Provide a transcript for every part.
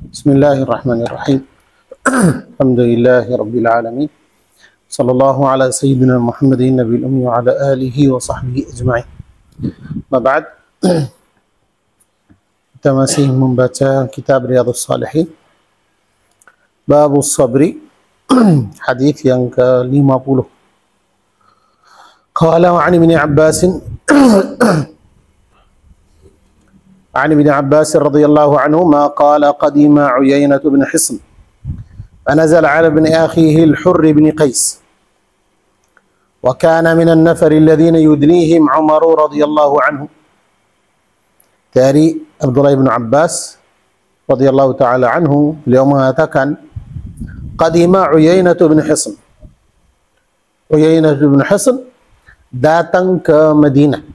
بسم الله الرحمن الرحيم الحمد لله رب العالمين صلى الله على سيدنا محمد النبي الأمي وعلى آله وصحبه أجمعين. ما بعد, kita masih membaca kitab Riyadhus Shalihin, Babus Sabri, hadis yang ke-50. Qala wa 'an ibn Abbas عن ابن عباس رضي الله عنهما قال قدم عيينة بن حصن فنزل على ابن أخيه الحر بن قيس وكان من النفر الذين يدنيهم عمر رضي الله عنه. Dari Abdullah bin Abbas radhiyallahu taala anhu, beliau mengatakan qadima Uyainah bin Hisn. Uyainah bin Hisn datang ke Madinah.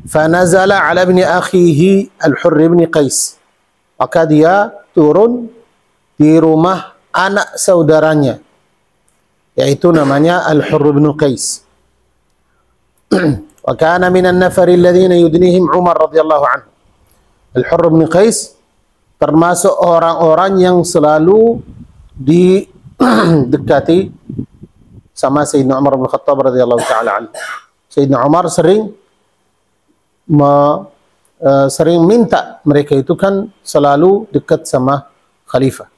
Fanazala ala ibni akhihi al-Hurr bin Qais. Maka dia turun di rumah anak saudaranya, yaitu namanya Al-Hurr bin Qais. Wa kana minan nafari alladhina yudnihim Umar radhiyallahu anhu. Al-Hurr bin Qais termasuk orang-orang yang selalu didekati sama Sayyidina Umar bin Khattab radhiyallahu ta'ala anhu. Sayyidina Umar sering minta mereka itu kan selalu dekat sama khalifah.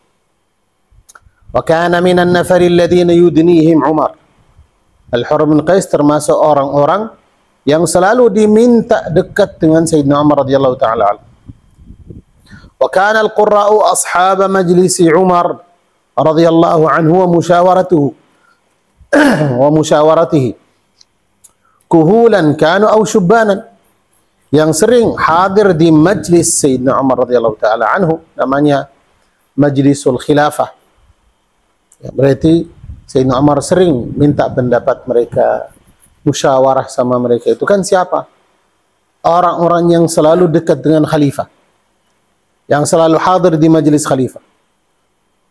Wa kana minan nafari alladhina yudnihim Umar. Al-Hurr bin Qais termasuk orang-orang yang selalu diminta dekat dengan Sayyidina Umar radhiyallahu ta'ala anhu. Wa kana al-qurra'u ashab majlisi Umar radhiyallahu anhu wa musyawaratihi kuhulan kanu aw shubbanan. Yang sering hadir di majlis Sayyidina Umar radhiyallahu ta'ala anhu, namanya Majlisul Khilafah. Ya, berarti Sayyidina Umar sering minta pendapat mereka, musyawarah sama mereka. Itu kan siapa? Orang-orang yang selalu dekat dengan khalifah, yang selalu hadir di majlis khalifah.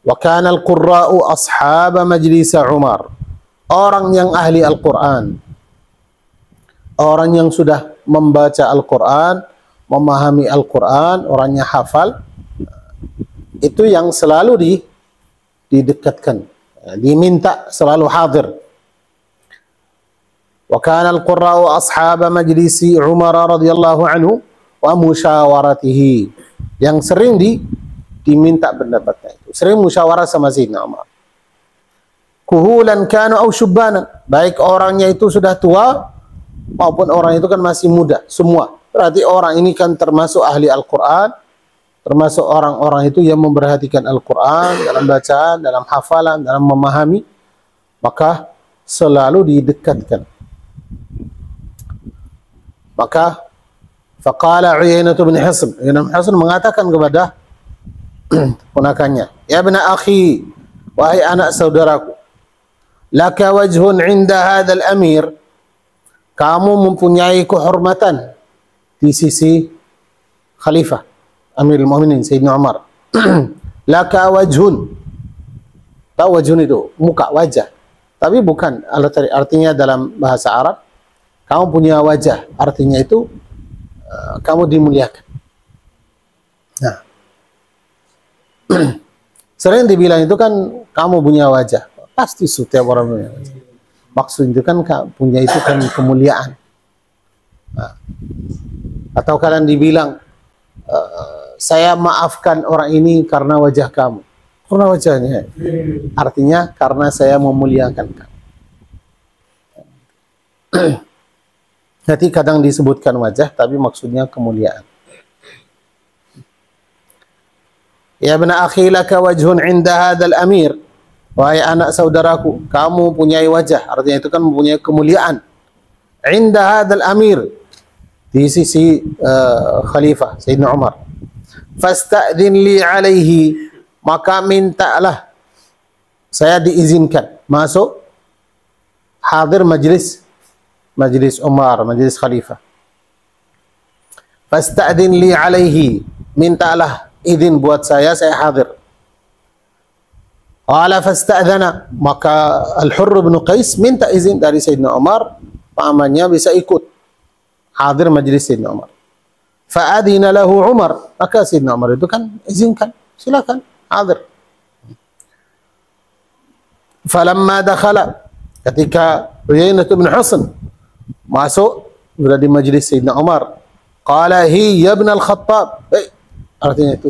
Wa kana al-qurra'u ashaba majlis Umar. Orang yang ahli Al-Quran, orang yang sudah membaca Al-Quran, memahami Al-Quran, orangnya hafal, itu yang selalu didekatkan, diminta selalu hadir. Wa kana al-qurra'u ashaba majlisi Umar radhiyallahu anhu wa musyawaratihi. Yang sering diminta pendapatnya itu, sering musyawarah sama Sayyidina Umar. Kuhulan kanu aw syubbanan, baik orangnya itu sudah tua maupun orang itu kan masih muda, semua. Berarti orang ini kan termasuk ahli Al-Quran, termasuk orang-orang itu yang memperhatikan Al-Quran dalam bacaan, dalam hafalan, dalam memahami, maka selalu didekatkan. Maka faqala Uyainah bin Hisn, Uyainah bin Hisn mengatakan kepada ponakannya, ya ibna akhi, wahai anak saudaraku, laka wajhun 'inda hadzal amir, kamu mempunyai kehormatan di sisi khalifah Amirul Mukminin Sayyidina Umar. Laka wajhun. Tahu wajhun itu muka, wajah. Tapi bukan artinya dalam bahasa Arab kamu punya wajah, artinya itu kamu dimuliakan. Nah, sering dibilang itu kan kamu punya wajah. Pasti setiap orang punya wajah. Maksud itu kan punya itu kan kemuliaan. Nah, atau kalian dibilang saya maafkan orang ini karena wajah kamu, karena wajahnya, artinya karena saya memuliakan kamu. Nanti kadang disebutkan wajah tapi maksudnya kemuliaan. Ya ibna akhi laka wajhun 'inda hadzal amir, wahai anak saudaraku, kamu punyai wajah, artinya itu kan mempunyai kemuliaan. 'Inda hadzal amir, di sisi khalifah Sayyidina Umar. Fasta'dhin li alaihi, maka mintalah saya diizinkan masuk hadir majlis Umar, majlis khalifah. Fasta'dhin li alaihi, mintalah izin buat saya hadir. Qala fasta'dhana, maka Al-Hurr bin Qais minta izin dari Sayyidina Umar, pamannya bisa ikut hadir majlis Sayyidina Umar. Fa'adina lahu Umar. Maka Sayyidina Umar itu kan izinkan, silakan, hadir. Falamma dakhala, ketika Uyainah bin Hisn masuk sudah di majlis Sayyidina Umar, qala hi ya ibn al-Khattab. Artinya itu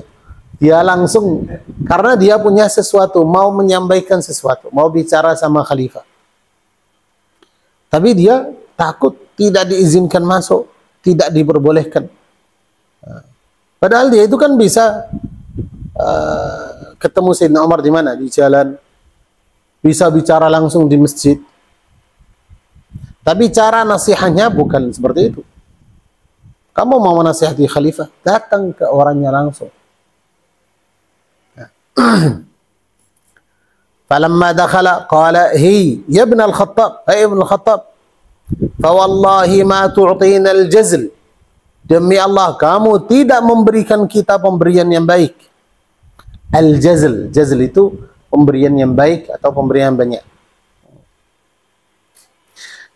dia langsung, karena dia punya sesuatu, mau menyampaikan sesuatu, mau bicara sama khalifah. Tapi dia takut, tidak diizinkan masuk, tidak diperbolehkan. Padahal dia itu kan bisa ketemu Sayyidina Umar di mana? Di jalan. Bisa bicara langsung di masjid. Tapi cara nasihatnya bukan seperti itu. Kamu mau menasihati khalifah, datang ke orangnya langsung. Falamma dakhala qala hi ya ibn al-Khattab, hai ibn al-Khattab, fa wallahi ma tu'tina al-jazl. Demi Allah, kamu tidak memberikan kita pemberian yang baik. Al-jazl, jazl itu pemberian yang baik atau pemberian yang banyak.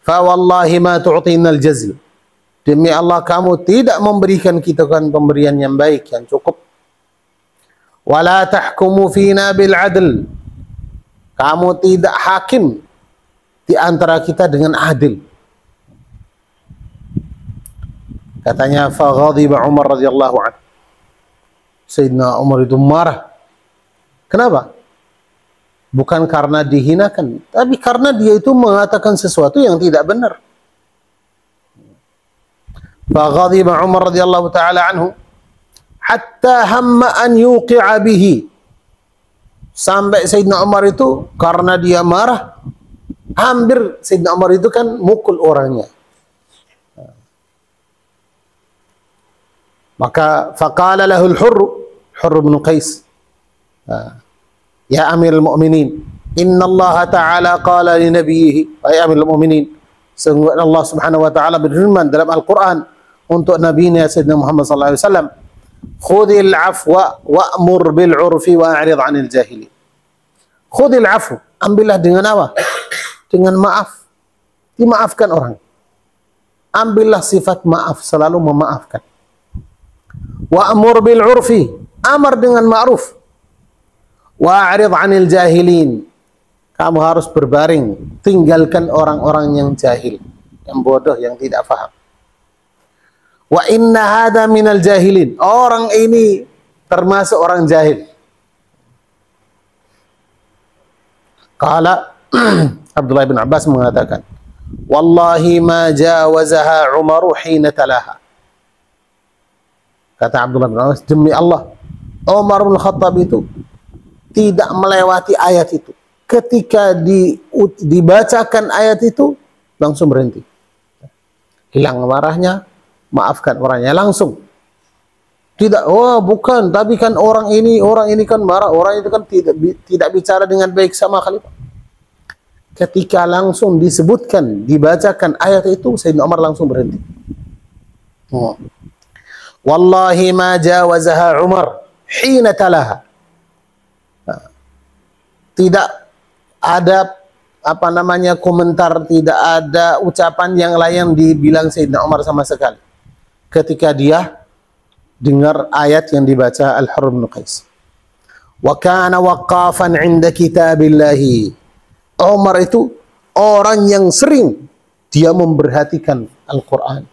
Fa wallahi ma tu'tina al-jazl. Demi Allah, kamu tidak memberikan kita kan pemberian yang baik, yang cukup. Wala tahkumu fina bil adl. Kamu tidak hakim di antara kita dengan adil. Katanya fa ghadiba Umar radhiyallahu anhu. Sayyidina Umar itu marah. Kenapa? Bukan karena dihinakan, tapi karena dia itu mengatakan sesuatu yang tidak benar. Fa ghadiba Umar radhiyallahu taala anhu hatta hamma an yuqi'a bihi. Sampai Sayyidina Umar itu karena dia marah, hampir Sayyidina Umar itu kan mukul orangnya. Maka faqala lahu al-Hurr bin Qais, ya Amirul Mu'minin, inna Allah Ta'ala qala li nabiyhi, ay Amirul Mu'minin, sungguh Allah Subhanahu wa taala berfirman dalam Al-Qur'an untuk nabinya Sayyidina Muhammad sallallahu alaihi wasallam, khudhil afwa wa'mur bil 'urfi wa'rid 'anil jahilin. Khudhil afwa, ambillah dengan apa? Dengan maaf. Dimaafkan orang. Ambillah sifat maaf, selalu memaafkan. Wa'mur bil 'urfi, amar dengan ma'ruf. Wa'rid 'anil jahilin. Kamu harus berbaring, tinggalkan orang-orang yang jahil, yang bodoh, yang tidak faham. Wa inna hada minal jahilin. Orang ini termasuk orang jahil. Qala Abdullah bin Abbas mengatakan, wallahi ma jawazaha Umar hina talaha. Kata Abdullah bin Abbas, demi Allah, Umar bin Khattab itu tidak melewati ayat itu. Ketika dibacakan ayat itu, langsung berhenti. Hilang marahnya, maafkan orangnya langsung. Tidak, oh bukan, tapi kan orang ini kan marah, orang itu kan tidak bicara dengan baik sama khalifah. Ketika langsung disebutkan, dibacakan ayat itu, Sayyidina Umar langsung berhenti. Wallahi ma jawazaha Umar hina talaha. Tidak ada komentar, tidak ada ucapan yang lain dibilang Sayyidina Umar sama sekali ketika dia dengar ayat yang dibaca Al-Hurr bin Qais. Wa kana waqafan 'inda kitabillahi. Umar itu orang yang sering dia memperhatikan Al-Qur'an,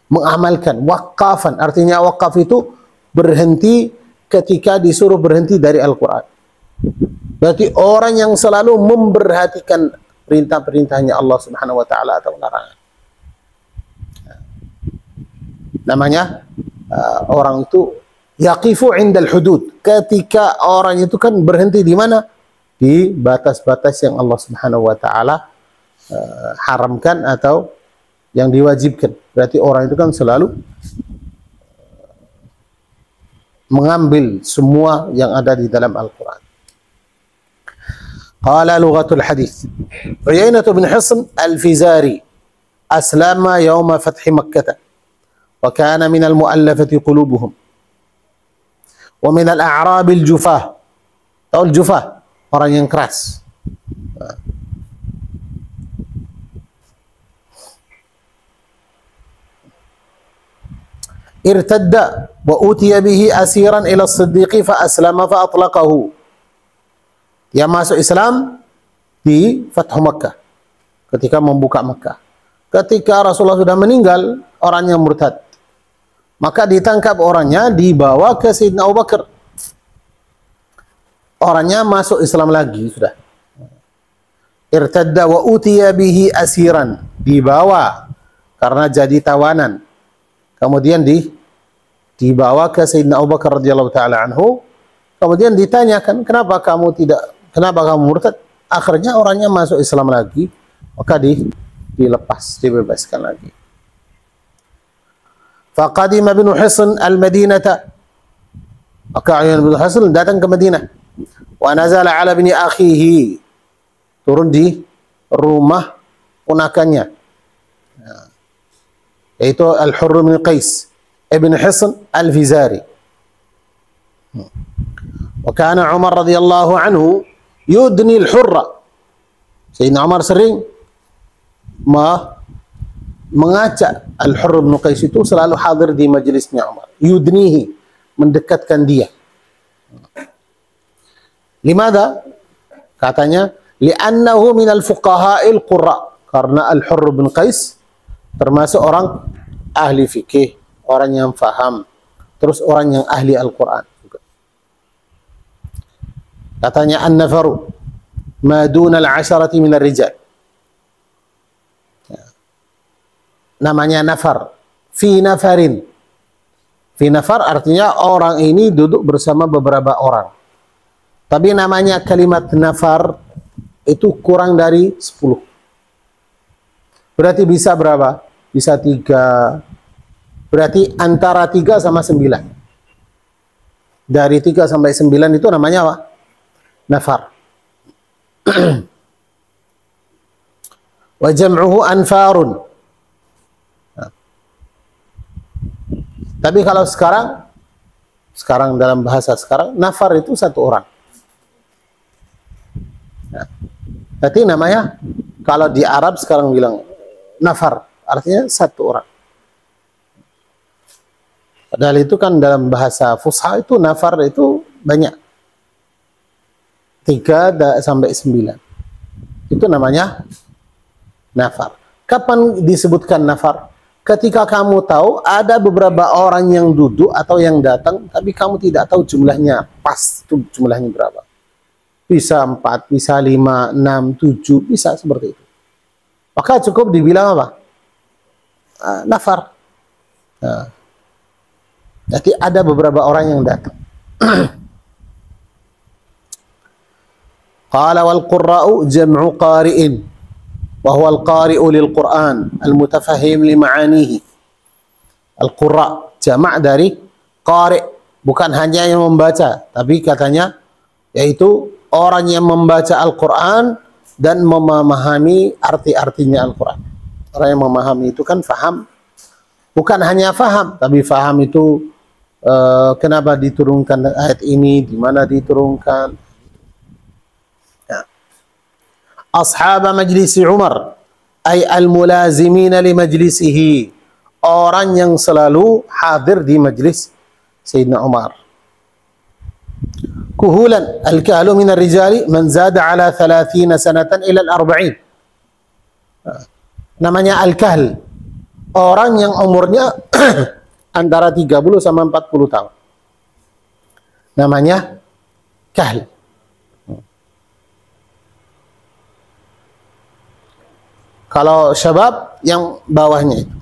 mengamalkan. Waqafan artinya waqaf itu berhenti ketika disuruh berhenti dari Al-Qur'an. Berarti orang yang selalu memperhatikan perintah-perintahnya Allah Subhanahu wa taala atau larangan. Namanya orang itu yaqifu 'indal hudud. Ketika orang itu kan berhenti di mana? Di batas-batas yang Allah Subhanahu wa taala haramkan atau yang diwajibkan. Berarti orang itu kan selalu mengambil semua yang ada di dalam Al-Qur'an. Qala lughatul hadits. Uyainah bin Hisn al-Fizari aslama yawma fathi Makkah. Wa kana min al-mu'allafati qulubuhum. Wa min al-a'rab al-jufah. Tahu al-jufah? Orang yang keras. irtadda wa utiya bihi asiran ila as-siddiqi fa aslama fa atlaqahu. Dia masuk Islam di Fathu Makkah, ketika membuka Makkah. Ketika Rasulullah sudah meninggal, orangnya murtad. Maka ditangkap orangnya, dibawa ke Sayyidina Abu Bakar. Orangnya masuk Islam lagi sudah. Irtadda wa utiya bihi asiran, dibawa karena jadi tawanan. Kemudian dibawa ke Sayyidina Abu Bakar radhiyallahu taala anhu. Kemudian ditanyakan, kenapa kamu murtad? Akhirnya orangnya masuk Islam lagi, maka dilepas, dibebaskan lagi. Faqadima bin Hisn al-Madinata. Maka bin Hisn datang ke Madinah. Wa nazala ala bini akhihi, turun di rumah ponakannya, yaitu Al-Hurr bin Qais ibn Hisn al-Fizari. Wa kana Umar radhiyallahu anhu yudni al-Hurra. Sayyidina Umar sering mengajak Al-Hurr bin Qais, itu selalu hadir di majelisnya Umar. Yudnihi, mendekatkan dia. Limada? Katanya, li'annahu minal fuqaha'il qurra. Karena Al-Hurr bin Qais termasuk orang ahli fikih, orang yang faham, terus orang yang ahli Al-Quran juga. Katanya, an-nafaru ma duna al-'asharati minar rijal. Namanya nafar. Fi nafarin. Fi nafar artinya orang ini duduk bersama beberapa orang. Tapi namanya kalimat nafar itu kurang dari 10. Berarti bisa berapa? Bisa 3. Berarti antara 3 sama 9. Dari 3 sampai 9 itu namanya apa? Nafar. Wa jam'uhu anfarun. Nah. Tapi kalau sekarang dalam bahasa sekarang, nafar itu 1 orang. Berarti namanya, kalau di Arab sekarang bilang nafar, artinya 1 orang. Padahal itu kan dalam bahasa Fusha itu nafar itu banyak. 3 sampai 9. Itu namanya nafar. Kapan disebutkan nafar? Ketika kamu tahu ada beberapa orang yang duduk atau yang datang, tapi kamu tidak tahu jumlahnya pas, itu jumlahnya berapa. Bisa 4, bisa 5, 6, 7, bisa seperti itu. Maka cukup dibilang apa? Nafar. Nah. Jadi ada beberapa orang yang datang. Qala wal qurra'u jam'u qari'in wa huwa al-qari'u lil Qur'an al-mutafahhim li ma'anihi. Al-qurra' jama' dari qari', bukan hanya yang membaca, tapi katanya yaitu orang yang membaca Al-Quran dan memahami arti-artinya Al-Quran. Orang yang memahami itu kan faham. Bukan hanya faham, tapi faham itu kenapa diturunkan ayat ini, di mana diturunkan. Ya. Ashab majlisi Umar, ay al-mulazimina li majlisihi. Orang yang selalu hadir di majlis Sayyidina Umar. Kuhulan, al-kahlu minar rijali man zada ala 30 sanatan ila al-40. Namanya al-kahl, orang yang umurnya antara 30 sama 40 tahun. Namanya kahl. Kalau syabab yang bawahnya itu.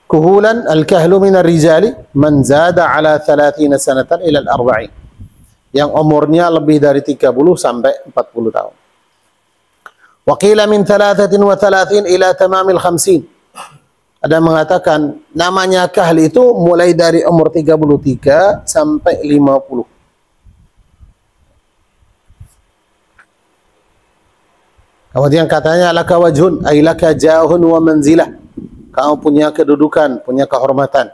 Kuhulan al-kahlu minar rijali man zada ala 30 sanatan ila al-40. Yang umurnya lebih dari 30 sampai 40 tahun. Wa qila min 33 ila tamamil 50. Ada mengatakan namanya kahl itu mulai dari umur 33 sampai 50. Kemudian katanya laka wajhun ay laka jahun wa manzilah. Kamu punya kedudukan, punya kehormatan.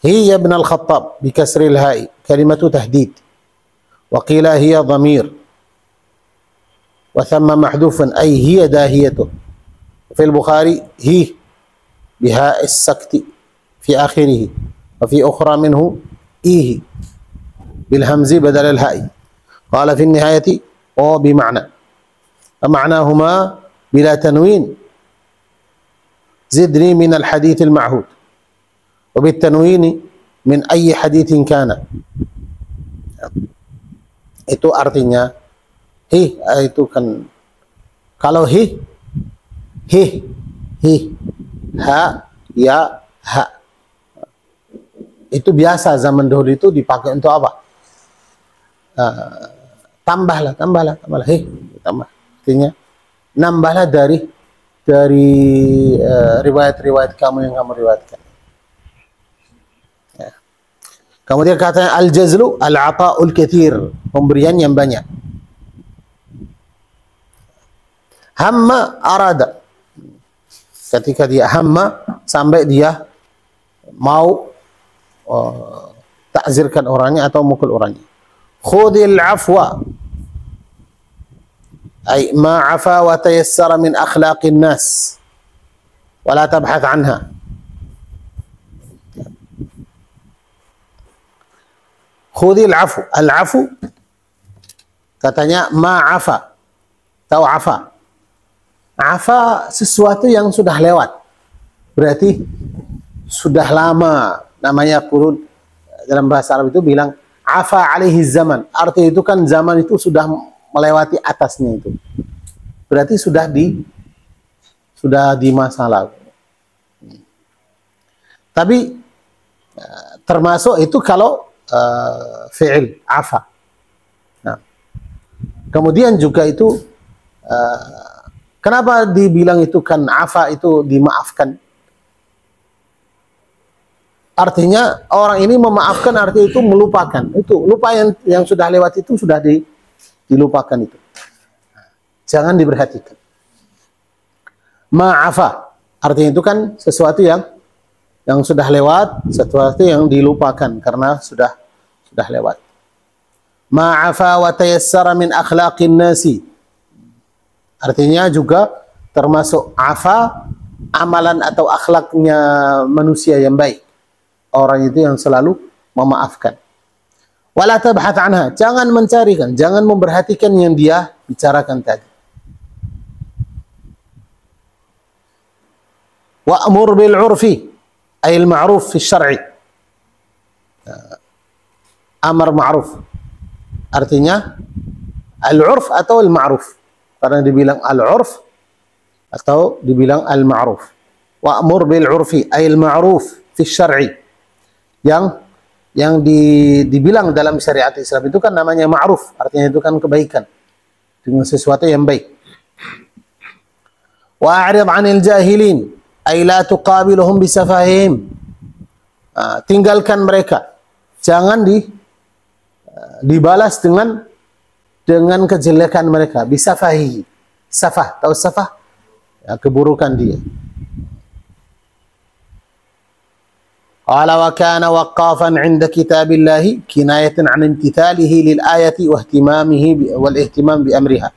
Hiya ibn al-Khattab bi kasril ha'i, kalimatu tahdid. Wa qila hiya dhamir. وثم محذوف أي هي داهيته. في البخاري هي بهاء السكت في آخره، وفي أخرى منه إيه بالهمز بدل الهاء. قال في النهاية أو بمعنى، فمعناهما بلا تنوين زدني من الحديث المعهود، وبالتنوين من أي حديث كان. Itu artinya hi, itu kan kalau hi ha ya ha itu biasa zaman dahulu itu dipakai untuk apa? Tambahlah hi, tambah. Artinya nambahlah dari riwayat-riwayat kamu yang kamu riwayatkan. Ya. Kemudian katanya al-jazlu al-ata'ul katsir, pemberian yang banyak. Hamma arada, ketika dia hamma sampai dia mau takzirkan orangnya atau mukul orangnya. Khudil afwa ay ma afa wa tayassara min akhlaqin nas wa la tabhath anha. Khudil afu, al-afu katanya ma afa, tahu afa? Afa sesuatu yang sudah lewat, berarti sudah lama. Namanya kurun, dalam bahasa Arab itu bilang afa alaihi zaman, arti itu kan zaman itu sudah melewati atasnya, itu berarti sudah di masa lalu. Tapi termasuk itu kalau fi'il afa. Nah, kemudian juga itu kenapa dibilang itu kan afa, itu dimaafkan? Artinya orang ini memaafkan, artinya itu melupakan. Itu lupa yang sudah lewat itu sudah dilupakan itu. Jangan diperhatikan. Ma'afa artinya itu kan sesuatu yang sudah lewat, sesuatu yang dilupakan karena sudah lewat. Ma'afa wa tayassara min akhlaqin nasi. Artinya juga termasuk afa, amalan atau akhlaknya manusia yang baik. Orang itu yang selalu memaafkan. Wala tabhath anha, jangan mencarikan, jangan memperhatikan yang dia bicarakan tadi. Wa'mur bil 'urfi ay al-ma'ruf fi syar'i. Amar ma'ruf artinya al-'urf atau al-ma'ruf. Karena dibilang al-'urf atau dibilang al-ma'ruf. Wa'mur bil 'urfi ay al-ma'ruf fi syar'i. Yang dibilang dalam syariat Islam itu kan namanya ma'ruf, artinya itu kan kebaikan, dengan sesuatu yang baik. Wa'rid 'anil jahilin ay la tuqabiluhum bisafahihim. Tinggalkan mereka, jangan dibalas dengan kejelekan mereka, bisafahihi. Safah, tahu safah? Ya, keburukan dia. Qala wa kana waqqafan 'inda kitabillahi kinayatan 'an imtithalihi lil ayati wa ihtimamihi wal ihtimam bi amriha.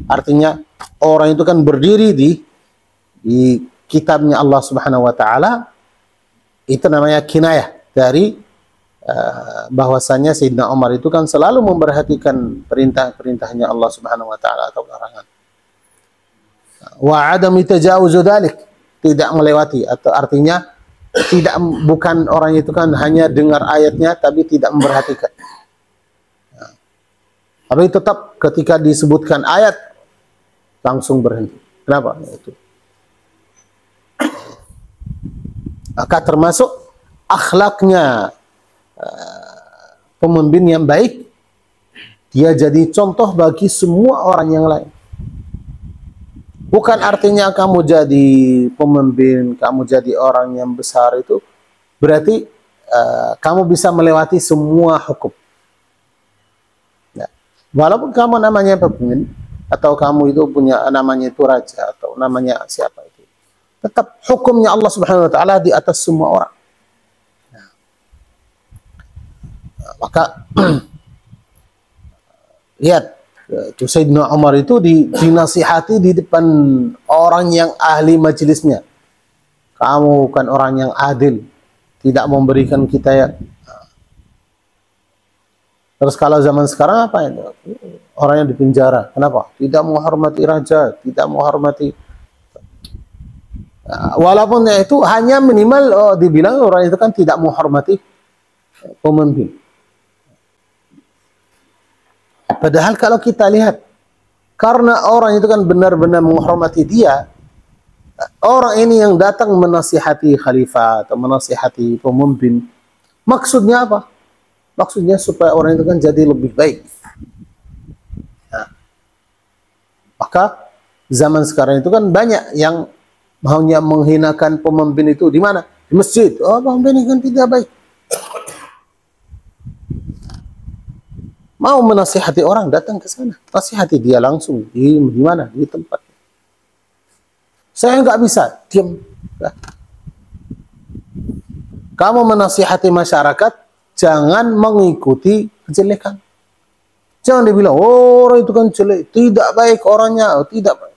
Artinya orang itu kan berdiri di kitabnya Allah Subhanahu wa taala, itu namanya kinayah dari bahwasanya Sayyidina Umar itu kan selalu memperhatikan perintah-perintahnya Allah Subhanahu wa taala atau larangan. Wa adam tajawuzu dzalik, tidak melewati, atau artinya bukan orang itu kan hanya dengar ayatnya tapi tidak memperhatikan. Tapi tetap ketika disebutkan ayat langsung berhenti. Kenapa? Itu. Maka termasuk akhlaknya pemimpin yang baik, dia jadi contoh bagi semua orang yang lain. Bukan artinya kamu jadi pemimpin, kamu jadi orang yang besar itu berarti kamu bisa melewati semua hukum. Nah, walaupun kamu namanya pemimpin atau kamu itu punya namanya itu raja atau namanya siapa itu, tetap hukumnya Allah Subhanahu wa taala di atas semua orang. Nah, maka lihat Itu Sayyidina Umar itu dinasihati di depan orang yang ahli majelisnya. Kamu bukan orang yang adil, tidak memberikan kita ya. Terus kalau zaman sekarang apa ya? Orang yang dipenjara. Kenapa? Tidak menghormati raja, tidak menghormati. Walaupun ya itu hanya minimal dibilang orang itu kan tidak menghormati pemimpin. Padahal kalau kita lihat, karena orang itu kan benar-benar menghormati dia, orang ini yang datang menasihati khalifah atau menasihati pemimpin, maksudnya apa? Maksudnya supaya orang itu kan jadi lebih baik. Nah, maka zaman sekarang itu kan banyak yang maunya menghinakan pemimpin itu di mana? Di masjid. Oh, pemimpin ini kan tidak baik. Mau menasihati orang, datang ke sana. Nasihati dia langsung. Di mana? Di tempat. Saya nggak bisa. Diam. Kamu menasihati masyarakat, jangan mengikuti kejelekan. Jangan dibilang, oh, orang itu kan jelek. Tidak baik orangnya. Oh, tidak baik.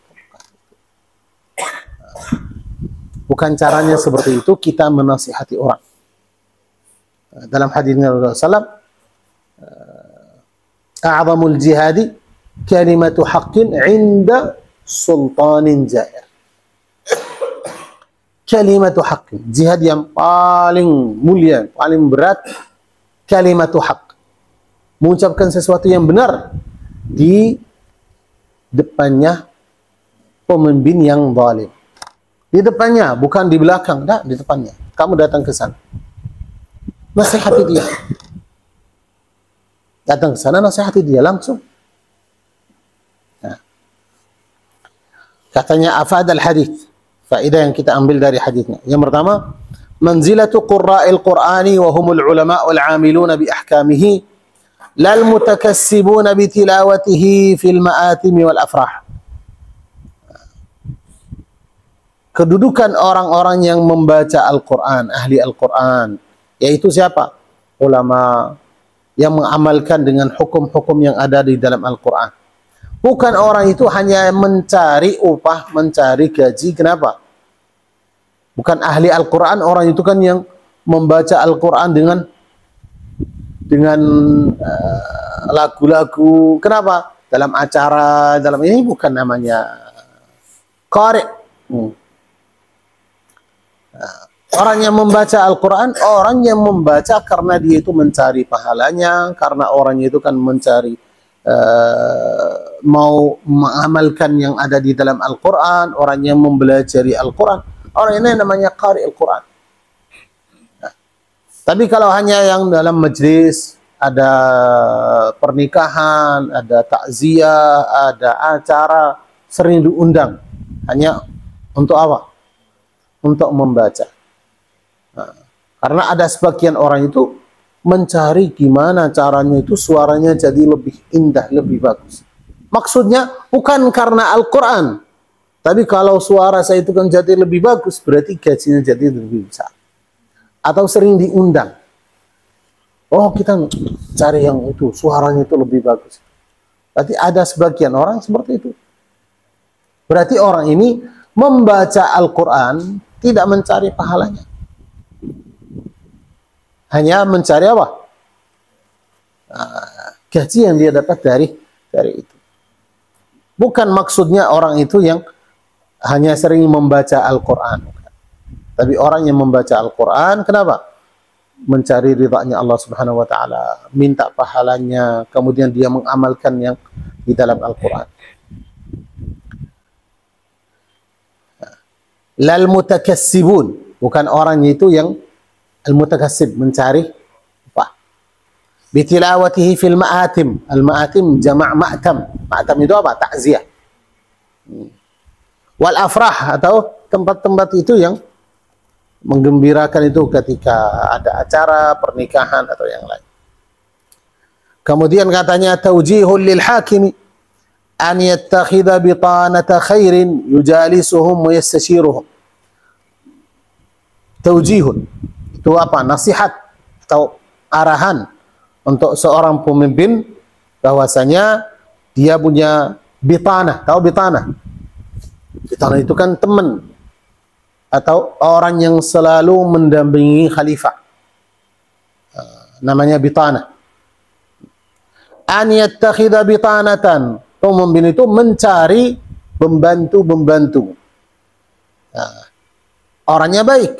Bukan caranya seperti itu kita menasihati orang. Dalam hadisnya Rasulullah SAW, a'zamul jihadi kalimatu haqqin 'inda sultanin jair. Kalimatu haqqin, jihad yang paling mulia, paling berat, kalimatu haqq. Mengucapkan sesuatu yang benar di depannya pemimpin yang zalim. Di depannya, bukan di belakang, dah, di depannya. Kamu datang ke sana. Nasihati dia. Datang ke sana, nasihati dia langsung. Nah. Katanya afad al-hadith. Faedah yang kita ambil dari hadithnya. Yang pertama, manzilatu qurra'il Qur'ani wa humul ulama wal 'amiluna bi ahkamihi lal mutakassibuna bi tilawatihi fil ma'atimi wal afrah. Kedudukan orang-orang yang membaca Al-Quran, ahli Al-Quran, yaitu siapa? Ulama yang mengamalkan dengan hukum-hukum yang ada di dalam Al-Quran. Bukan orang itu hanya mencari upah, mencari gaji. Kenapa? Bukan ahli Al-Quran, orang itu kan yang membaca Al-Quran dengan lagu-lagu. Kenapa? Dalam acara, dalam ini bukan namanya qari'. Orang yang membaca Al-Quran, orang yang membaca karena dia itu mencari pahalanya, karena orangnya itu kan mencari mau mengamalkan yang ada di dalam Al-Quran, orang yang mempelajari Al-Quran, orang ini namanya qari Al-Quran. Nah, tapi kalau hanya yang dalam majlis, ada pernikahan, ada takziah, ada acara, sering diundang, hanya untuk apa? Untuk membaca. Nah, karena ada sebagian orang itu mencari gimana caranya itu suaranya jadi lebih indah, lebih bagus. Maksudnya bukan karena Al-Quran, tapi kalau suara saya itu kan jadi lebih bagus, berarti gajinya jadi lebih besar. Atau sering diundang. Oh, kita cari yang itu, suaranya itu lebih bagus. Berarti ada sebagian orang seperti itu. Berarti orang ini membaca Al-Quran tidak mencari pahalanya. Hanya mencari apa? Gaji yang dia dapat dari itu. Bukan maksudnya orang itu yang hanya sering membaca Al-Quran. Tapi orang yang membaca Al-Quran, kenapa? Mencari ridhanya Allah Subhanahu wa Ta'ala, minta pahalanya, kemudian dia mengamalkan yang di dalam Al-Quran. Lal mutakassibun, bukan orang itu yang al-mutakassib, mencari apa? Bitilawatihi fil ma'atim. Al-ma'atim jama' ma'tam. Ma'tam itu apa? Takziah. Wal afrah, atau tempat-tempat itu yang menggembirakan itu ketika ada acara pernikahan atau yang lain. Kemudian katanya taujihul lil hakimi an yattakhidha bitanata khairin yujalisuhum wa yastashiruhum. Taujihun itu apa? Nasihat atau arahan untuk seorang pemimpin bahwasanya dia punya bitanah. Tahu bitanah? Bitanah itu kan teman atau orang yang selalu mendampingi khalifah. Namanya bitanah. An yattakhidha bitanatan. Pemimpin itu mencari pembantu-pembantu. Orangnya baik.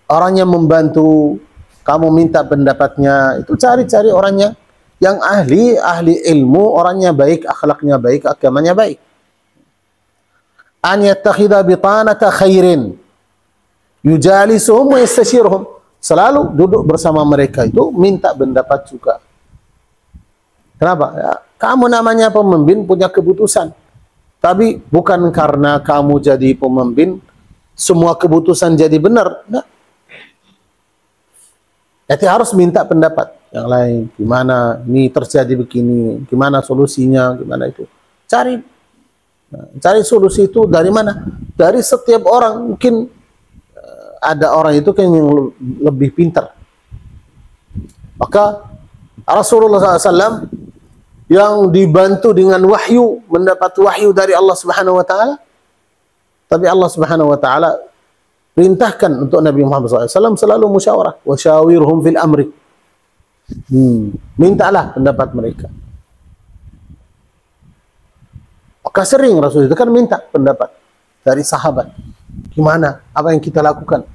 Orangnya membantu, kamu minta pendapatnya, itu cari-cari orangnya yang ahli ilmu, orangnya baik, akhlaknya baik, agamanya baik. An yattakhidha bitanata khairin yujalisuhum wa yastashiruhum. Selalu duduk bersama mereka itu minta pendapat juga. Kenapa? Ya, kamu namanya pemimpin punya keputusan. Tapi bukan karena kamu jadi pemimpin semua keputusan jadi benar. Nah. Jadi harus minta pendapat yang lain. Gimana ini terjadi begini, gimana solusinya, gimana itu. Cari. Nah, cari solusi itu dari mana? Dari setiap orang. Mungkin ada orang itu kan yang lebih pintar. Maka Rasulullah SAW yang dibantu dengan wahyu, mendapat wahyu dari Allah Subhanahu wa taala. Tapi Allah Subhanahu wa taala perintahkan untuk Nabi Muhammad SAW selalu musyawarah. Wa syawirhum fil amri. Mintalah pendapat mereka. Maka sering Rasul itu kan minta pendapat dari sahabat. Gimana? Apa yang kita lakukan?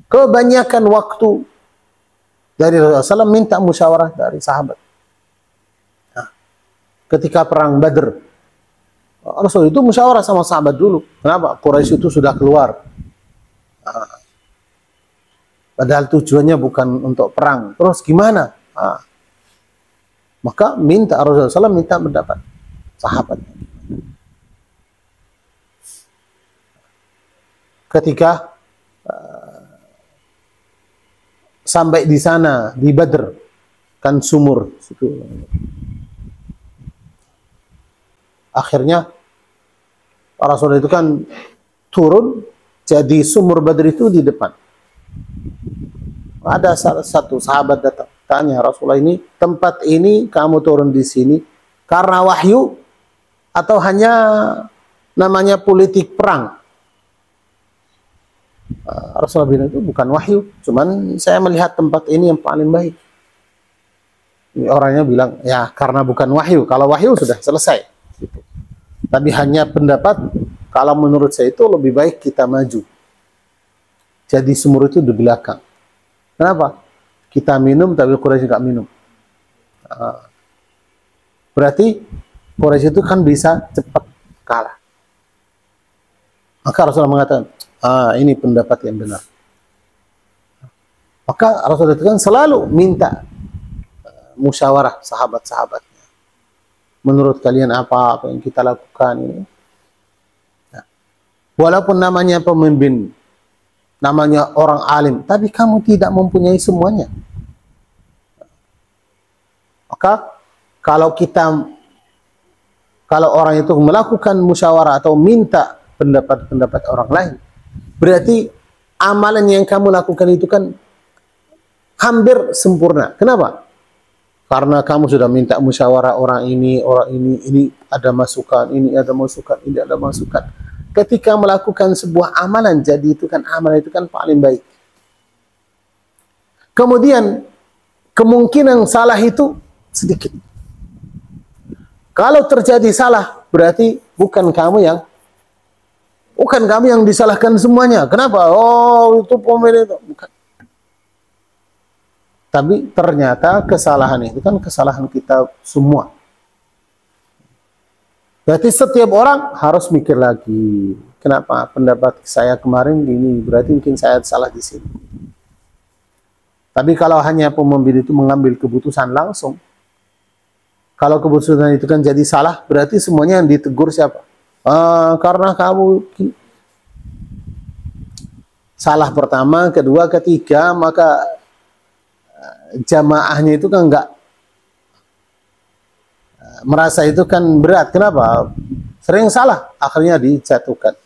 Kebanyakan waktu dari Rasulullah SAW minta musyawarah dari sahabat. Nah, ketika perang Badr, Rasul itu musyawarah sama sahabat dulu. Kenapa? Quraisy itu sudah keluar. Padahal tujuannya bukan untuk perang. Terus gimana? Maka minta Rasulullah SAW minta pendapat sahabat. Ketika sampai di sana di Badr kan sumur situ. Akhirnya Rasulullah itu kan turun. Jadi sumur Badr itu di depan. Ada salah satu sahabat datang, tanya Rasulullah, ini tempat ini kamu turun di sini karena wahyu atau hanya namanya politik perang? Rasulullah bilang itu bukan wahyu, cuman saya melihat tempat ini yang paling baik. Ini orangnya bilang, ya karena bukan wahyu. Kalau wahyu sudah selesai. Gitu. Tapi hanya pendapat. Kalau menurut saya itu lebih baik kita maju. Jadi sumur itu di belakang. Kenapa? Kita minum tapi Quraisy nggak minum. Berarti Quraisy itu kan bisa cepat kalah. Maka Rasulullah mengatakan, ini pendapat yang benar. Maka Rasulullah itu kan selalu minta musyawarah sahabat-sahabatnya. Menurut kalian apa yang kita lakukan ini? Walaupun namanya pemimpin, namanya orang alim, tapi kamu tidak mempunyai semuanya. Maka kalau orang itu melakukan musyawarah atau minta pendapat-pendapat orang lain, berarti amalan yang kamu lakukan itu kan hampir sempurna. Kenapa? Karena kamu sudah minta musyawarah orang ini ada masukan, ini ada masukan, ini ada masukan. Ketika melakukan sebuah amalan, jadi itu kan amalan itu kan paling baik. Kemudian kemungkinan salah itu sedikit. Kalau terjadi salah, berarti bukan kamu yang disalahkan semuanya. Kenapa? Oh, itu pemilik itu. Bukan. Tapi ternyata kesalahan itu kan kesalahan kita semua. Berarti setiap orang harus mikir lagi. Kenapa pendapat saya kemarin ini? Berarti mungkin saya salah di sini. Tapi kalau hanya pemimpin itu mengambil keputusan langsung, kalau keputusan itu kan jadi salah, berarti semuanya yang ditegur siapa? Karena kamu salah pertama, kedua, ketiga, maka jamaahnya itu kan enggak merasa itu kan berat. Kenapa? Sering salah, akhirnya dijatuhkan.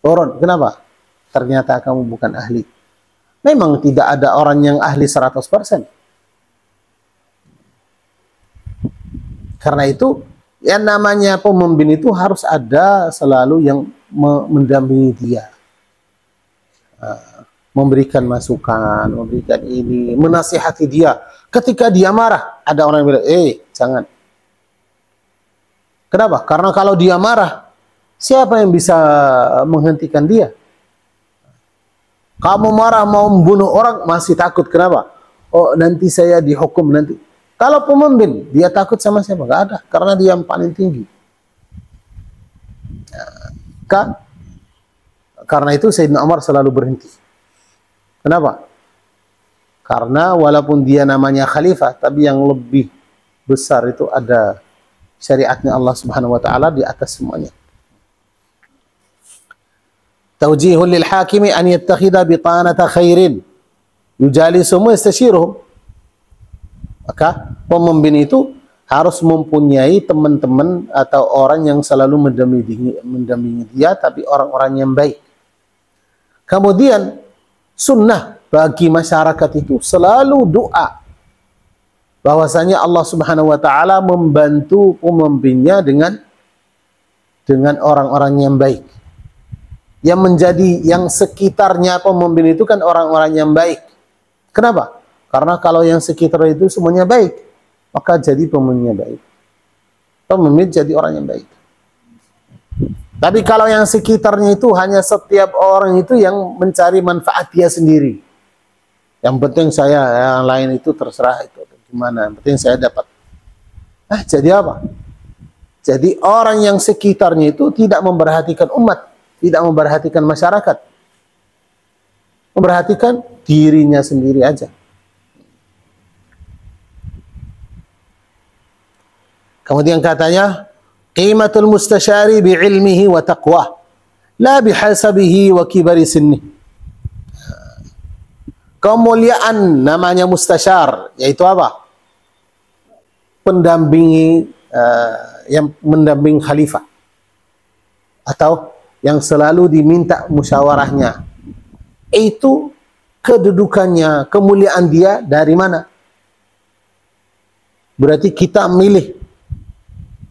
Turun. Kenapa? Ternyata kamu bukan ahli. Memang tidak ada orang yang ahli 100%. Karena itu, yang namanya pemimpin itu harus ada selalu yang mendampingi dia. Memberikan masukan, memberikan ini, menasihati dia. Ketika dia marah, ada orang yang bilang, jangan. Kenapa? Karena kalau dia marah, siapa yang bisa menghentikan dia? Kamu marah mau membunuh orang, masih takut. Kenapa? Oh, nanti saya dihukum nanti. Kalau pemimpin, dia takut sama siapa? Gak ada, karena dia yang paling tinggi. Karena itu Sayyidina Umar selalu berhenti. Kenapa? Karena walaupun dia namanya khalifah, tapi yang lebih besar itu ada syariatnya Allah Subhanahu wa taala di atas semuanya. Tawjihul lil hakimi an yattakhidha bitanata khairin yujalisuhum wa yastashiruhum. Maka pemimpin itu harus mempunyai teman-teman atau orang yang selalu mendampingi dia, tapi orang-orang yang baik. Kemudian sunnah bagi masyarakat itu selalu doa bahwasanya Allah Subhanahu wa taala membantu pemimpinnya dengan orang-orang yang baik. Yang menjadi yang sekitarnya pemimpin itu kan orang-orang yang baik. Kenapa? Karena kalau yang sekitar itu semuanya baik, maka jadi pemimpinnya baik. Pemimpin jadi orang yang baik. Tapi kalau yang sekitarnya itu hanya setiap orang itu yang mencari manfaat dia sendiri. Yang penting saya, yang lain itu terserah itu gimana. Yang penting saya dapat. Jadi apa? Jadi orang yang sekitarnya itu tidak memperhatikan umat, tidak memperhatikan masyarakat, memperhatikan dirinya sendiri aja. Kemudian katanya, qimatul mustasyari bi'ilmihi wa taqwa, la bihasabihi wa kibari sinni. Kemuliaan namanya mustasyar, yaitu apa? Pendampingi, yang mendamping khalifah, atau yang selalu diminta musyawarahnya. Itu kedudukannya, kemuliaan dia dari mana? Berarti kita milih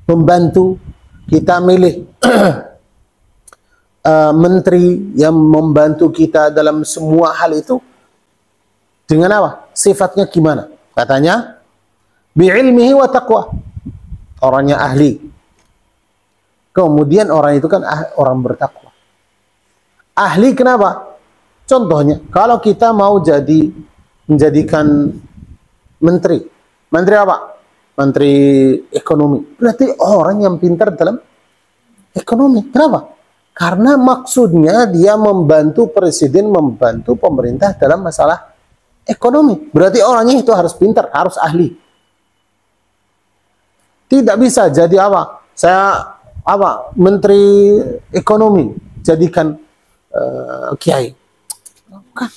membantu, kita milih menteri yang membantu kita dalam semua hal itu dengan apa? Sifatnya gimana? Katanya bi'ilmihi wa taqwa, orangnya ahli. Kemudian orang itu kan orang bertakwa. Ahli kenapa? Contohnya, kalau kita mau menjadikan menteri apa? Menteri ekonomi. Berarti orang yang pintar dalam ekonomi. Kenapa? Karena maksudnya dia membantu presiden, membantu pemerintah dalam masalah ekonomi. Berarti orangnya itu harus pintar, harus ahli. Tidak bisa jadi apa? Menteri ekonomi, jadikan kiai. Bukan.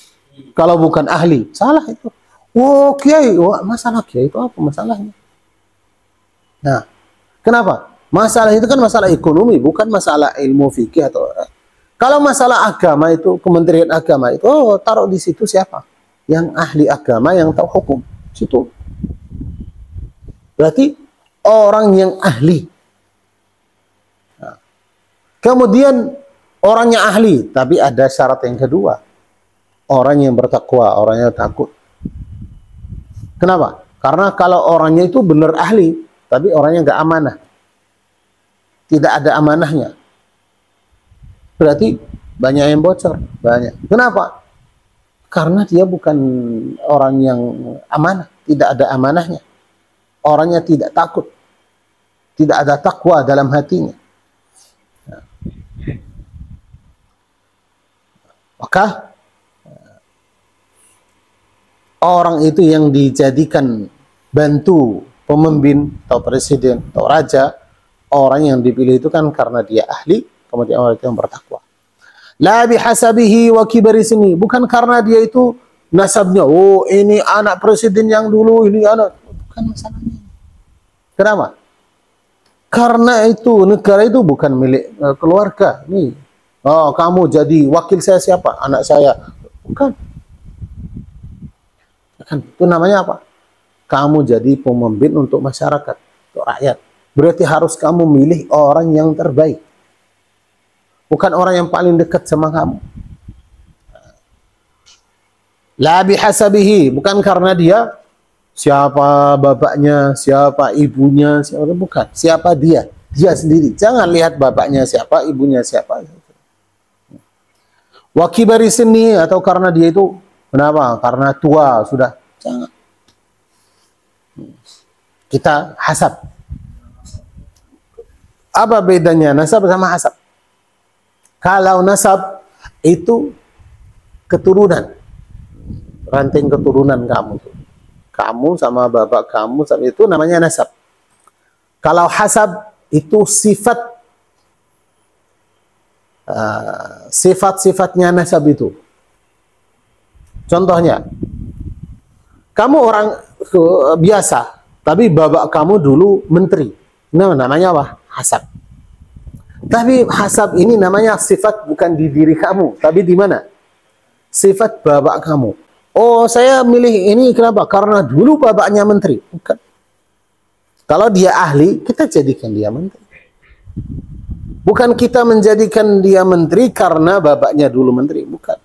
Kalau bukan ahli, salah itu. Oh, kiai, masalah kiai itu apa masalahnya? Nah, kenapa? Masalah itu kan masalah ekonomi, bukan masalah ilmu fikih atau. Kalau masalah agama itu, Kementerian Agama itu, taruh di situ siapa? Yang ahli agama, yang tahu hukum. Situ. Berarti orang yang ahli. Nah, kemudian orangnya ahli, tapi ada syarat yang kedua. Orang yang bertakwa, orang yang takut. Kenapa? Karena kalau orangnya itu benar ahli, tapi orangnya nggak amanah, tidak ada amanahnya, berarti banyak yang bocor, banyak. Kenapa? Karena dia bukan orang yang amanah, tidak ada amanahnya. Orangnya tidak takut, tidak ada takwa dalam hatinya. Nah. Maka orang itu yang dijadikan bantu pemimpin atau presiden atau raja, orang yang dipilih itu kan karena dia ahli, kemudian orang itu yang bertakwa. La bihasabihi wa kibari sinni, bukan karena dia itu nasabnya, oh ini anak presiden yang dulu, ini anak, bukan masalahnya. Kenapa? Karena itu negara itu bukan milik keluarga. Nih, oh kamu jadi wakil saya siapa? Anak saya. Bukan. Kan itu namanya apa? Kamu jadi pemimpin untuk masyarakat, untuk rakyat. berarti harus kamu milih orang yang terbaik. Bukan orang yang paling dekat sama kamu. La bihasabihi, bukan karena dia siapa bapaknya, siapa ibunya, siapa, bukan. Siapa dia? Dia sendiri. Jangan lihat bapaknya siapa, ibunya siapa. Wa kibari sinni, atau karena dia itu kenapa? Karena tua sudah. Jangan. Kita hasab. Apa bedanya nasab sama hasab? Kalau nasab itu keturunan, ranting keturunan kamu. Kamu sama bapak kamu itu namanya nasab. Kalau hasab itu sifat, sifat-sifatnya nasab itu. Contohnya, kamu orang biasa, tapi bapak kamu dulu menteri. Nah, namanya apa? Hasab. Tapi hasab ini namanya sifat bukan di diri kamu, tapi di mana? Sifat bapak kamu. Oh, saya milih ini kenapa? Karena dulu bapaknya menteri. Bukan. Kalau dia ahli, kita jadikan dia menteri. Bukan kita menjadikan dia menteri karena bapaknya dulu menteri. Bukan.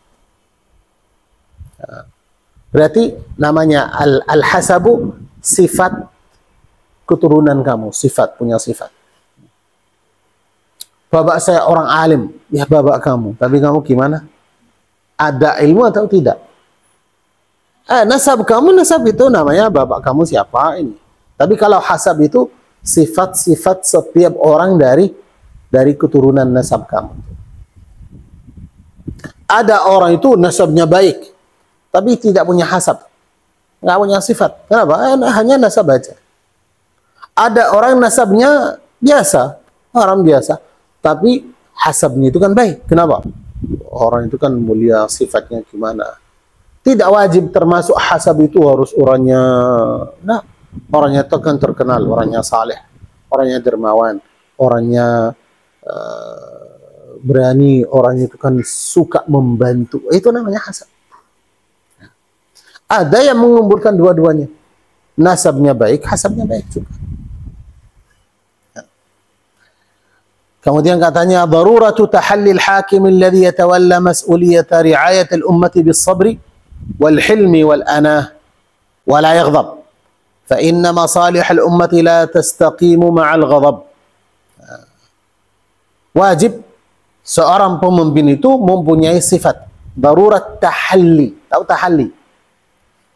Berarti namanya al-hasabu sifat keturunan kamu. Sifat, punya sifat. Bapak saya orang alim, ya bapak kamu. Tapi kamu gimana? Ada ilmu atau tidak? Nasab kamu, nasab itu namanya bapak kamu siapa ini. Tapi kalau hasab itu sifat-sifat setiap orang dari keturunan nasab kamu. Ada orang itu nasabnya baik, tapi tidak punya hasab. Nggak punya sifat. Kenapa? Hanya nasab aja. Ada orang nasabnya biasa, orang biasa. Tapi hasabnya itu kan baik. Kenapa? Orang itu kan mulia, sifatnya gimana. Tidak wajib termasuk hasab itu harus orangnya, orangnya itu kan terkenal, orangnya saleh, orangnya dermawan, orangnya berani, orangnya itu kan suka membantu. Itu namanya hasab. Ada yang mengumpulkan dua-duanya. Nasabnya baik, hasabnya baik juga. Kemudian katanya daruratu tahallil hakim alladhi yatawalla mas'uliyata ri'ayat al-ummati bis-sabri wal-hilmi wal-anah wa la yaghdab fa inna masalih al-ummati la tastaqimu ma'al ghadab. Wajib seorang pemimpin itu mempunyai sifat darurat tahalli. Tahu tahalli?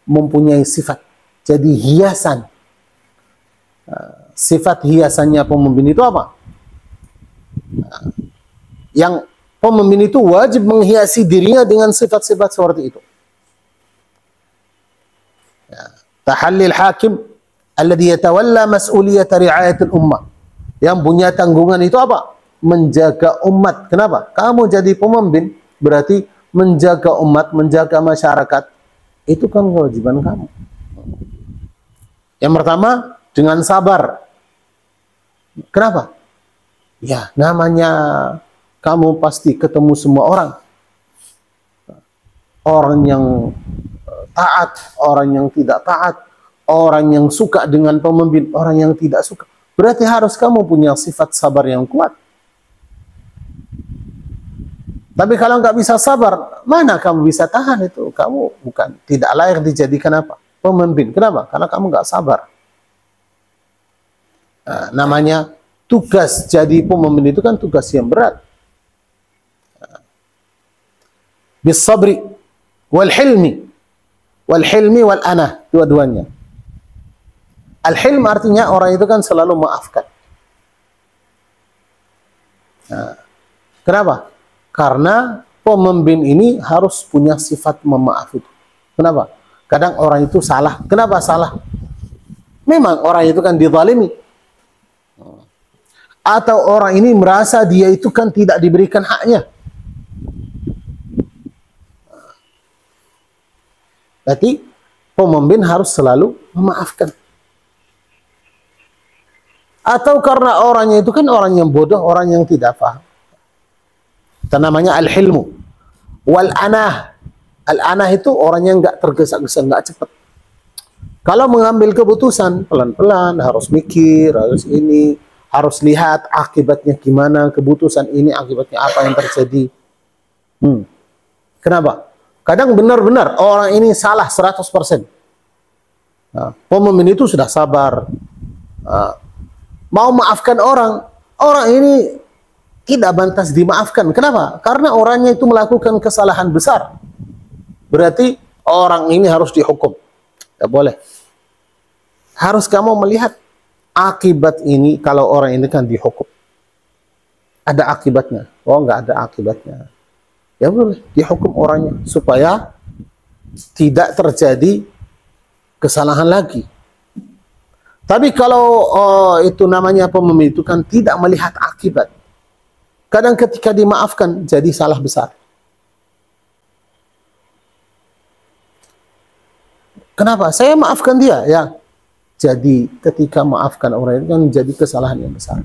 Mempunyai sifat. Jadi hiasan. Sifat hiasannya pemimpin itu apa? Yang pemimpin itu wajib menghiasi dirinya dengan sifat-sifat seperti itu. Tahallil hakim alladhi yatawalla mas'uliyata ri'ayatil ummah. Yang punya tanggungan itu apa? Menjaga umat. Kenapa? Kamu jadi pemimpin berarti menjaga umat, menjaga masyarakat. Itu kan kewajiban kamu. Yang pertama dengan sabar. Kenapa? Ya, namanya kamu pasti ketemu semua orang. Orang yang taat, orang yang tidak taat, orang yang suka dengan pemimpin, orang yang tidak suka. Berarti harus kamu punya sifat sabar yang kuat. Tapi kalau nggak bisa sabar, mana kamu bisa tahan itu? Kamu bukan, tidak layak dijadikan apa? Pemimpin. Kenapa? Karena kamu nggak sabar. Namanya tugas jadi pemimpin itu kan tugas yang berat. Bis-sabri wal-hilmi. Wal-hilmi wal-anah. Dua-duanya. Al-hilm artinya orang itu kan selalu maafkan. Kenapa? Karena pemimpin ini harus punya sifat memaaf itu. Kenapa? Kadang orang itu salah. Kenapa salah? Memang orang itu kan dizalimi. Atau orang ini merasa dia itu kan tidak diberikan haknya. Berarti pemimpin harus selalu memaafkan. Atau karena orangnya itu kan orang yang bodoh, orang yang tidak paham. Itu namanya al-hilmu. Wal-anah. Al-anah itu orang yang nggak tergesa-gesa, nggak cepat. Kalau mengambil keputusan pelan-pelan, harus mikir, harus ini. harus lihat akibatnya gimana, keputusan ini akibatnya apa yang terjadi. Kenapa? Kadang benar-benar orang ini salah 100%. Nah, pemimpin itu sudah sabar, mau maafkan orang, orang ini tidak pantas dimaafkan. Kenapa? Karena orangnya itu melakukan kesalahan besar. Berarti orang ini harus dihukum. Tidak boleh. Harus kamu melihat akibat ini. Kalau orang ini kan dihukum, ada akibatnya. Oh, nggak ada akibatnya, ya boleh dihukum orangnya supaya tidak terjadi kesalahan lagi. Tapi kalau itu namanya pemimpin itu kan tidak melihat akibat. Kadang ketika dimaafkan jadi salah besar. Kenapa? Saya maafkan dia, ya. Jadi ketika maafkan orang itu kan jadi kesalahan yang besar.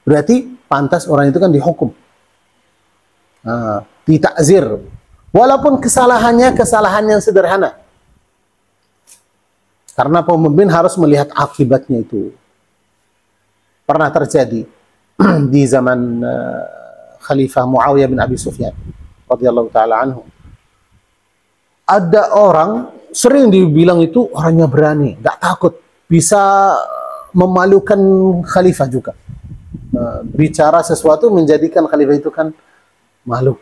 Berarti pantas orang itu kan dihukum, ditakzir. Walaupun kesalahannya kesalahan yang sederhana. Karena pemimpin harus melihat akibatnya itu. Pernah terjadi di zaman Khalifah Muawiyah bin Abi Sufyan radhiyallahu taala anhu. Ada orang sering dibilang itu orangnya berani, nggak takut, bisa memalukan khalifah juga. Bicara sesuatu menjadikan khalifah itu kan malu.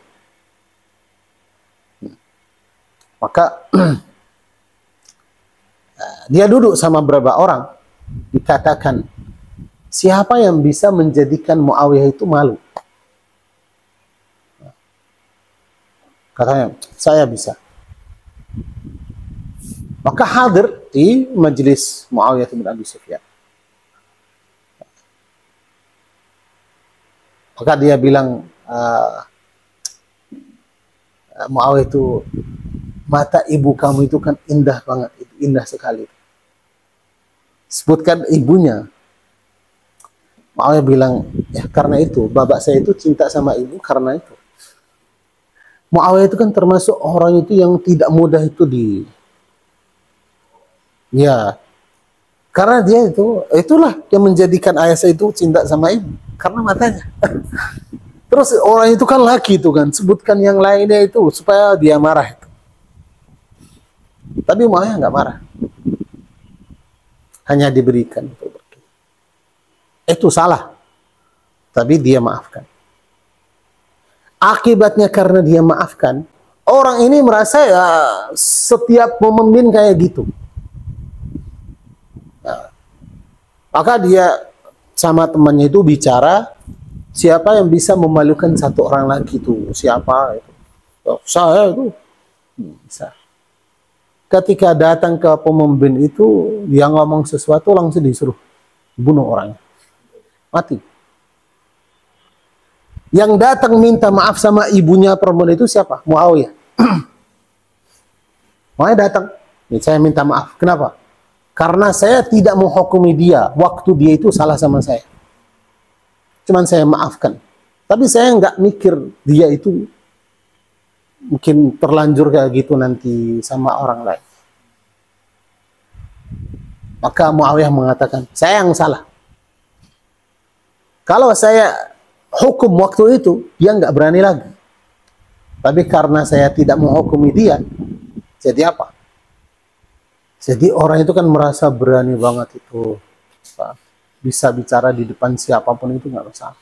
Maka dia duduk sama beberapa orang, dikatakan, siapa yang bisa menjadikan Muawiyah itu malu? Katanya, saya bisa. Maka hadir di majelis Muawiyah bin Abi Sufyan. Maka dia bilang, Muawiyah itu, mata ibu kamu itu kan indah banget, indah sekali. Sebutkan ibunya. Muawiyah bilang, ya karena itu, bapak saya itu cinta sama ibu karena itu. Muawiyah itu kan termasuk orang itu yang tidak mudah itu ya, karena dia itulah yang menjadikan ayah saya itu cinta sama ibu, karena matanya. Terus orang itu kan laki itu kan, sebutkan yang lainnya itu supaya dia marah itu. Tapi Muawiyah nggak marah, hanya diberikan itu salah, tapi dia maafkan. Akibatnya karena dia maafkan, orang ini merasa ya setiap pemimpin kayak gitu. Nah, maka dia sama temannya itu bicara, siapa yang bisa memalukan satu orang lagi itu? Siapa itu? Oh, saya itu. Bisa. Ketika datang ke pemimpin itu, dia ngomong sesuatu langsung disuruh bunuh orangnya. Mati. Yang datang minta maaf sama ibunya perempuan itu siapa? Muawiyah. Muawiyah datang, saya minta maaf. Kenapa? Karena saya tidak menghukumi dia waktu dia itu salah sama saya. Cuman saya maafkan. Tapi saya nggak mikir dia itu mungkin terlanjur kayak gitu nanti sama orang lain. Maka Muawiyah mengatakan, saya yang salah. Kalau saya hukum waktu itu, dia nggak berani lagi. Tapi karena saya tidak menghukumi dia, jadi apa? Jadi orang itu kan merasa berani banget itu. Bisa bicara di depan siapapun itu nggak masalah.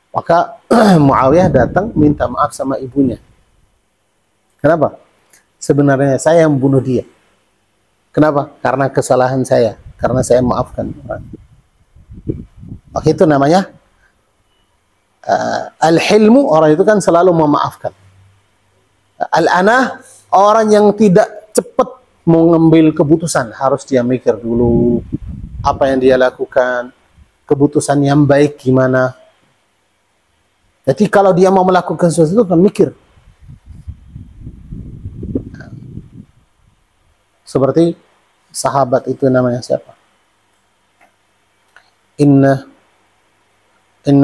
Maka Muawiyah datang minta maaf sama ibunya. Kenapa? Sebenarnya saya yang membunuh dia. Kenapa? Karena kesalahan saya. Karena saya maafkan. Maka itu namanya al-hilmu, orang itu kan selalu memaafkan. Al-anah, orang yang tidak cepat mengambil keputusan, harus dia mikir dulu apa yang dia lakukan, keputusan yang baik gimana. Jadi kalau dia mau melakukan sesuatu kan mikir. Seperti sahabat itu namanya siapa? Inna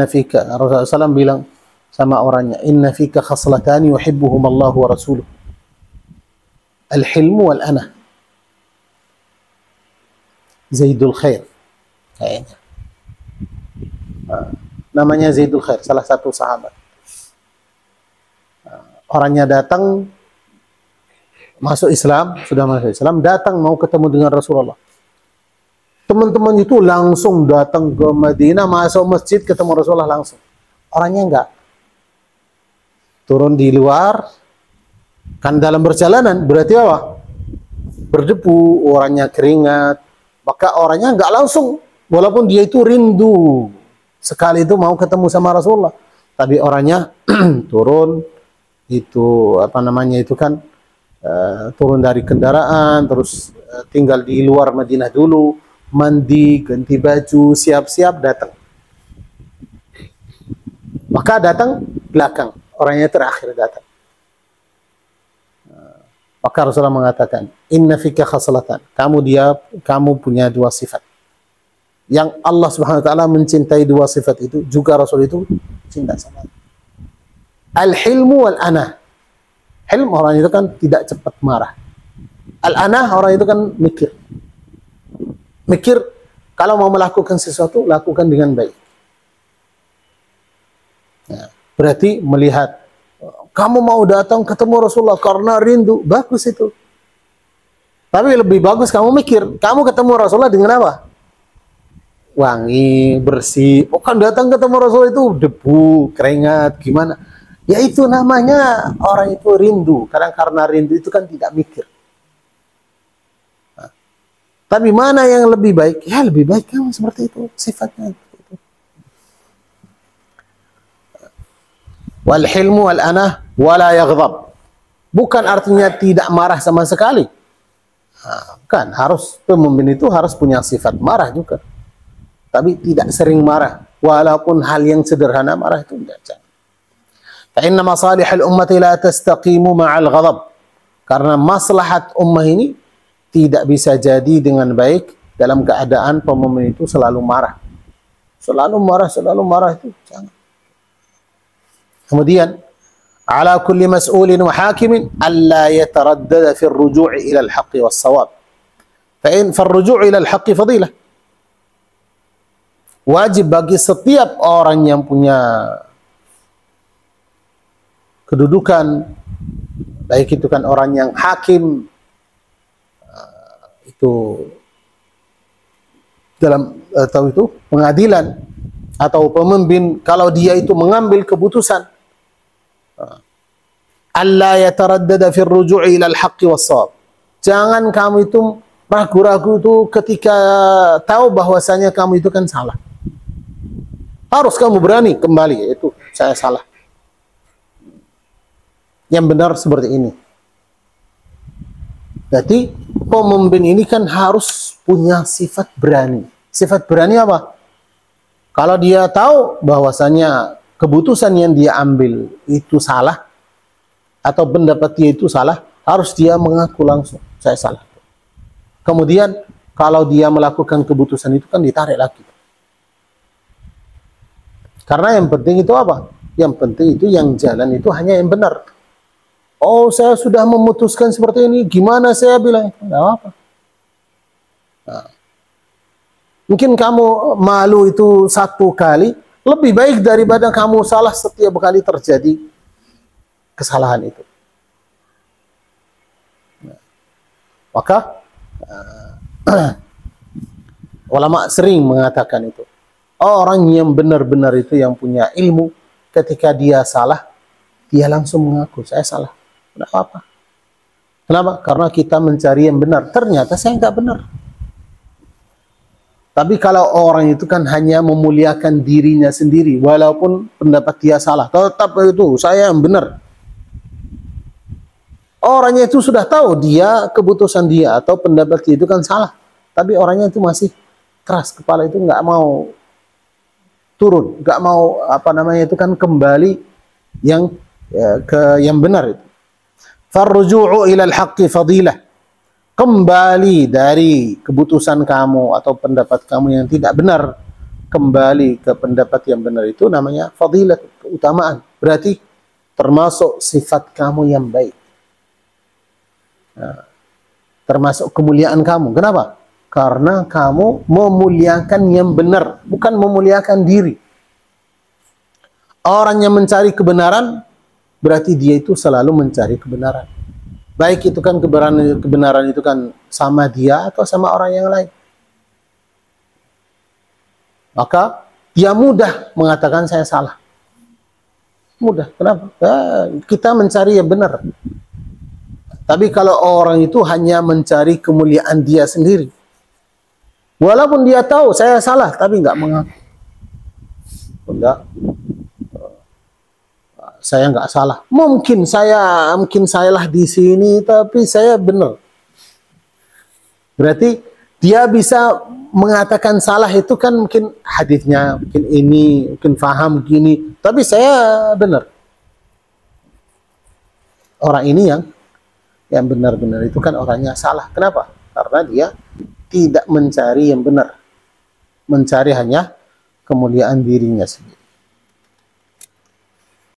fika, Rasulullah SAW bilang sama orangnya, inna fika khaslatani yuhibbuhum Allah wa rasuluh, al-hilmu wal-anah. Zaidul Khair kayaknya. Namanya Zaidul Khair, salah satu sahabat. Orangnya datang masuk Islam, sudah masuk Islam, datang mau ketemu dengan Rasulullah. Teman-teman itu langsung datang ke Madinah, masuk masjid, ketemu Rasulullah langsung. Orangnya enggak. Turun di luar, kan dalam perjalanan, berarti apa? Berdebu, orangnya keringat, maka orangnya enggak langsung, walaupun dia itu rindu sekali itu mau ketemu sama Rasulullah. Tapi orangnya turun, itu apa namanya itu kan, turun dari kendaraan, terus tinggal di luar Madinah dulu, mandi, ganti baju, siap-siap datang. Maka datang belakang, orangnya terakhir datang. Maka Rasulullah mengatakan, inna fika khaslatan, kamu punya dua sifat. Yang Allah Subhanahu wa taala mencintai dua sifat itu, juga Rasul itu cinta sama. Al-hilmu wal-anah. Hilm, orang itu kan tidak cepat marah. Al-anah, orang itu kan mikir. Mikir, kalau mau melakukan sesuatu, lakukan dengan baik. Nah, berarti melihat, kamu mau datang ketemu Rasulullah karena rindu, bagus itu. Tapi lebih bagus kamu mikir, kamu ketemu Rasulullah dengan apa? Wangi, bersih. Bukan datang ketemu Rasulullah itu debu, keringat, gimana? Ya itu namanya orang itu rindu. Kadang karena rindu itu kan tidak mikir. Nah, tapi mana yang lebih baik? Ya lebih baik kamu seperti itu sifatnya. Wal hilmu wal anah wala yaghdab. Bukan artinya tidak marah sama sekali. Nah, kan harus pemimpin itu harus punya sifat marah juga. Tapi tidak sering marah. Walaupun hal yang sederhana marah itu tidak. Inna masalihal ummati la tastaqimu ma'al ghadab. Karena maslahat ummah ini tidak bisa jadi dengan baik dalam keadaan pemimpin itu selalu marah. Selalu marah itu jangan. Kemudian, ala kulli mas'ulin wa hakimin alla yataraddada fi ar-ruju' ila al-haqqi was-shawab. Fa ar-ruju' ila al-haqqi fadilah. Wajib bagi setiap orang yang punya kedudukan, baik itu kan orang yang hakim, itu dalam atau itu pengadilan atau pemimpin, kalau dia itu mengambil keputusan, alla yataraddada fi ar-ruju' ila al-haqqi was-shawab. Jangan kamu itu ragu-ragu itu ketika tahu bahwasanya kamu itu kan salah. Harus kamu berani kembali, itu saya salah. Yang benar seperti ini. Jadi pemimpin ini kan harus punya sifat berani. Sifat berani apa? Kalau dia tahu bahwasanya keputusan yang dia ambil itu salah atau pendapat dia itu salah, harus dia mengaku langsung, saya salah. Kemudian kalau dia melakukan keputusan itu kan ditarik lagi. Karena yang penting itu apa? Yang penting itu yang jalan itu hanya yang benar. Oh, saya sudah memutuskan seperti ini, gimana saya bilang? Tidak apa. Nah, mungkin kamu malu itu satu kali, lebih baik daripada kamu salah setiap kali terjadi kesalahan itu. Nah, maka ulama sering mengatakan itu. Orang yang benar-benar itu yang punya ilmu, ketika dia salah, dia langsung mengaku, saya salah. Tidak apa-apa. Kenapa? Karena kita mencari yang benar. Ternyata saya nggak benar. Tapi kalau orang itu kan hanya memuliakan dirinya sendiri, walaupun pendapat dia salah, tetap itu saya yang benar. Orangnya itu sudah tahu dia, keputusan dia atau pendapat dia itu kan salah. Tapi orangnya itu masih keras kepala, itu nggak mau turun, nggak mau apa namanya itu kan kembali yang ke yang benar itu. Farruju'u ilal haqqi fadilah. Kembali dari keputusan kamu atau pendapat kamu yang tidak benar, kembali ke pendapat yang benar itu namanya fadilah, keutamaan. Berarti termasuk sifat kamu yang baik. Nah, termasuk kemuliaan kamu. Kenapa? Karena kamu memuliakan yang benar, bukan memuliakan diri. Orang yang mencari kebenaran, berarti dia itu selalu mencari kebenaran. Baik itu kan kebenaran itu kan sama dia atau sama orang yang lain. Maka dia mudah mengatakan saya salah. Mudah, kenapa? Kita mencari yang benar. Tapi kalau orang itu hanya mencari kemuliaan dia sendiri, walaupun dia tahu saya salah, tapi nggak mengaku. Enggak, saya nggak salah. Mungkin saya lah di sini, tapi saya benar. Berarti dia bisa mengatakan salah itu kan mungkin hadisnya, mungkin ini, mungkin faham gini, tapi saya benar. Orang ini yang benar-benar itu kan orangnya salah. Kenapa? Karena dia tidak mencari yang benar, mencari hanya kemuliaan dirinya sendiri.